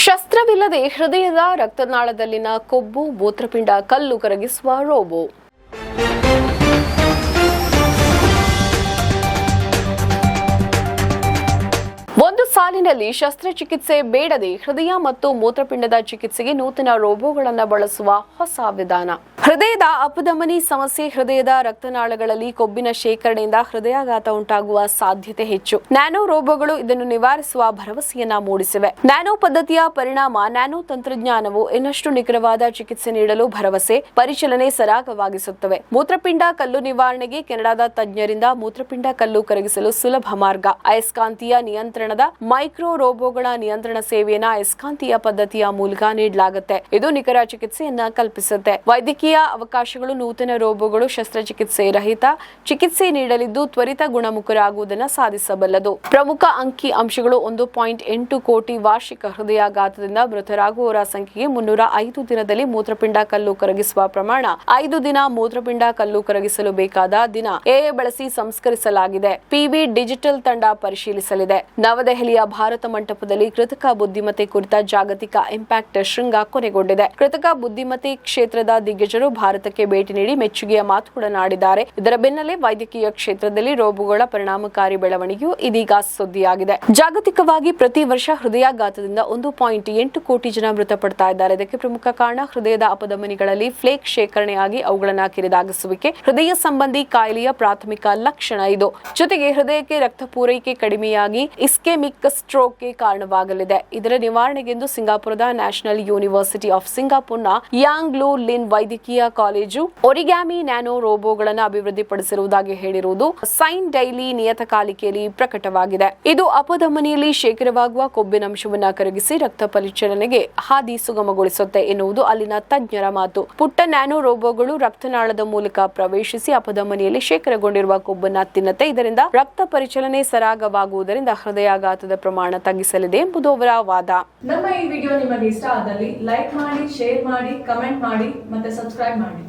ಶಸ್ತ್ರವಿಲ್ಲದೆ ಹೃದಯದ ರಕ್ತನಾಳದಲ್ಲಿನ ಕೊಬ್ಬು ಮೂತ್ರಪಿಂಡ ಕಲ್ಲು ಕರಗಿಸುವ ರೋಬೋ. ಒಂದು ಸಾಲಿನಲ್ಲಿ ಶಸ್ತ್ರಚಿಕಿತ್ಸೆ ಬೇಡದೆ ಹೃದಯ ಮತ್ತು ಮೂತ್ರಪಿಂಡದ ಚಿಕಿತ್ಸೆಗೆ ನೂತನ ರೋಬೋಗಳನ್ನು ಬಳಸುವ ಹೊಸ ವಿಧಾನ. ಹೃದಯದ ಅಪಧಮನಿ ಸಮಸ್ಯೆ, ಹೃದಯದ ರಕ್ತನಾಳಗಳಲ್ಲಿ ಕೊಬ್ಬಿನ ಶೇಖರಣೆಯಿಂದ ಹೃದಯಾಘಾತ ಉಂಟಾಗುವ ಸಾಧ್ಯತೆ ಹೆಚ್ಚು. ನ್ಯಾನೋ ರೋಬೋಗಳು ಇದನ್ನು ನಿವಾರಿಸುವ ಭರವಸೆಯನ್ನ ಮೂಡಿಸಿವೆ. ನ್ಯಾನೋ ಪದ್ಧತಿಯ ಪರಿಣಾಮ ನ್ಯಾನೋ ತಂತ್ರಜ್ಞಾನವು ಇನ್ನಷ್ಟು ನಿಖರವಾದ ಚಿಕಿತ್ಸೆ ನೀಡಲು ಭರವಸೆ, ಪರಿಚಲನೆ ಸರಾಗವಾಗಿಸುತ್ತವೆ. ಮೂತ್ರಪಿಂಡ ಕಲ್ಲು ನಿವಾರಣೆಗೆ ಕೆನಡಾದ ತಜ್ಞರಿಂದ ಮೂತ್ರಪಿಂಡ ಕಲ್ಲು ಕರಗಿಸಲು ಸುಲಭ ಮಾರ್ಗ. ಅಯಸ್ಕಾಂತೀಯ ನಿಯಂತ್ರಣದ ಮೈಕ್ರೋ ರೋಬೋಗಳ ನಿಯಂತ್ರಣ ಸೇವೆಯನ್ನ ಅಯಸ್ಕಾಂತೀಯ ಪದ್ಧತಿಯ ಮೂಲಕ ನೀಡಲಾಗುತ್ತೆ. ಇದು ನಿಖರ ಚಿಕಿತ್ಸೆಯನ್ನ ಕಲ್ಪಿಸುತ್ತೆ. ವೈದ್ಯಕೀಯ ಅವಕಾಶಗಳು, ನೂತನ ರೋಬೋಗಳು ಶಸ್ತ್ರಚಿಕಿತ್ಸೆ ರಹಿತ ಚಿಕಿತ್ಸೆ ನೀಡಲಿದ್ದು ತ್ವರಿತ ಗುಣಮುಖರಾಗುವುದನ್ನು ಸಾಧಿಸಬಲ್ಲದು. ಪ್ರಮುಖ ಅಂಕಿ ಅಂಶಗಳು: 1.8 ಕೋಟಿ ವಾರ್ಷಿಕ ಹೃದಯಾಘಾತದಿಂದ ಮೃತರಾಗುವವರ ಸಂಖ್ಯೆಗೆ 305 ದಿನದಲ್ಲಿ ಮೂತ್ರಪಿಂಡ ಕಲ್ಲು ಕರಗಿಸುವ ಪ್ರಮಾಣ, 5 ದಿನ ಮೂತ್ರಪಿಂಡ ಕಲ್ಲು ಕರಗಿಸಲು ಬೇಕಾದ ದಿನ ಎಎ ಬಳಸಿ ಸಂಸ್ಕರಿಸಲಾಗಿದೆ. ಪಿಬಿ ಡಿಜಿಟಲ್ ತಂಡ ಪರಿಶೀಲಿಸಲಿದೆ. ನವದೆಹಲಿಯ ಭಾರತ ಮಂಟಪದಲ್ಲಿ ಕೃತಕ ಬುದ್ಧಿಮತ್ತೆ ಕುರಿತ ಜಾಗತಿಕ ಇಂಪ್ಯಾಕ್ಟ್ ಶೃಂಗ ಕೊನೆಗೊಂಡಿದೆ. ಕೃತಕ ಬುದ್ಧಿಮತ್ತೆ ಕ್ಷೇತ್ರದ ದಿಗ್ಗಜರು ಭಾರತಕ್ಕೆ ಭೇಟಿ ನೀಡಿ ಮೆಚ್ಚುಗೆಯ ಮಾತುಗಳನ್ನಾಡಿದ್ದಾರೆ. ಇದರ ಬೆನ್ನಲ್ಲೇ ವೈದ್ಯಕೀಯ ಕ್ಷೇತ್ರದಲ್ಲಿ ರೋಬೋಗಳ ಪರಿಣಾಮಕಾರಿ ಬೆಳವಣಿಗೆಯು ಇದೀಗ ಸುದ್ದಿಯಾಗಿದೆ. ಜಾಗತಿಕವಾಗಿ ಪ್ರತಿ ವರ್ಷ ಹೃದಯಾಘಾತದಿಂದ 1.8 ಕೋಟಿ ಜನ ಮೃತಪಡ್ತಾ ಇದ್ದಾರೆ. ಇದಕ್ಕೆ ಪ್ರಮುಖ ಕಾರಣ ಹೃದಯದ ಅಪಧಮನಿಗಳಲ್ಲಿ ಫ್ಲೇಕ್ ಶೇಖರಣೆಯಾಗಿ ಅವುಗಳನ್ನು ಕಿರಿದಾಗಿಸುವಿಕೆ. ಹೃದಯ ಸಂಬಂಧಿ ಕಾಯಿಲೆಯ ಪ್ರಾಥಮಿಕ ಲಕ್ಷಣ ಇದು. ಜೊತೆಗೆ ಹೃದಯಕ್ಕೆ ರಕ್ತ ಪೂರೈಕೆ ಕಡಿಮೆಯಾಗಿ ಇಸ್ಕೆಮಿಕ್ ಸ್ಟ್ರೋಕ್ಗೆ ಕಾರಣವಾಗಲಿದೆ. ಇದರ ನಿವಾರಣೆಗೆಂದು ಸಿಂಗಾಪುರದ ನ್ಯಾಷನಲ್ ಯೂನಿವರ್ಸಿಟಿ ಆಫ್ ಸಿಂಗಾಪುರ್ನ ಯಾಂಗ್ ಲೂ ಲಿನ್ ವೈದ್ಯಕೀಯ ಕಾಲೇಜು ಒರಿಗ್ಯಾಮಿ ನ್ಯಾನೋ ರೋಬೋಗಳನ್ನು ಅಭಿವೃದ್ಧಿಪಡಿಸಿರುವುದಾಗಿ ಹೇಳಿರುವುದು ಸೈನ್ ಡೈಲಿ ನಿಯತಕಾಲಿಕೆಯಲ್ಲಿ ಪ್ರಕಟವಾಗಿದೆ. ಇದು ಅಪಧಮನಿಯಲ್ಲಿ ಶೇಖರವಾಗುವ ಕೊಬ್ಬಿನಂಶವನ್ನು ಕರಗಿಸಿ ರಕ್ತ ಪರಿಚಲನೆಗೆ ಹಾದಿ ಸುಗಮಗೊಳಿಸುತ್ತೆ ಎನ್ನುವುದು ಅಲ್ಲಿನ ತಜ್ಞರ ಮಾತು. ಪುಟ್ಟ ನ್ಯಾನೋ ರೋಬೋಗಳು ರಕ್ತನಾಳದ ಮೂಲಕ ಪ್ರವೇಶಿಸಿ ಅಪಧಮನಿಯಲ್ಲಿ ಶೇಖರಗೊಂಡಿರುವ ಕೊಬ್ಬನ್ನು ತಿನ್ನುತ್ತೆ. ಇದರಿಂದ ರಕ್ತ ಪರಿಚಲನೆ ಸರಾಗವಾಗುವುದರಿಂದ ಹೃದಯಾಘಾತದ ಪ್ರಮಾಣ ತಗ್ಗಿಸಲಿದೆ ಎಂಬುದು ಅವರ ವಾದ. ನಮ್ಮ ಈ ವಿಡಿಯೋ ನಿಮಗೆ ಇಷ್ಟ ಆದಲ್ಲಿ ಲೈಕ್ ಮಾಡಿ, ಶೇರ್ ಮಾಡಿ, ಕಮೆಂಟ್ ಮಾಡಿ ಮತ್ತೆ ಸಬ್ಸ್ಕ್ರೈಬ್ ಮಾಡಿ.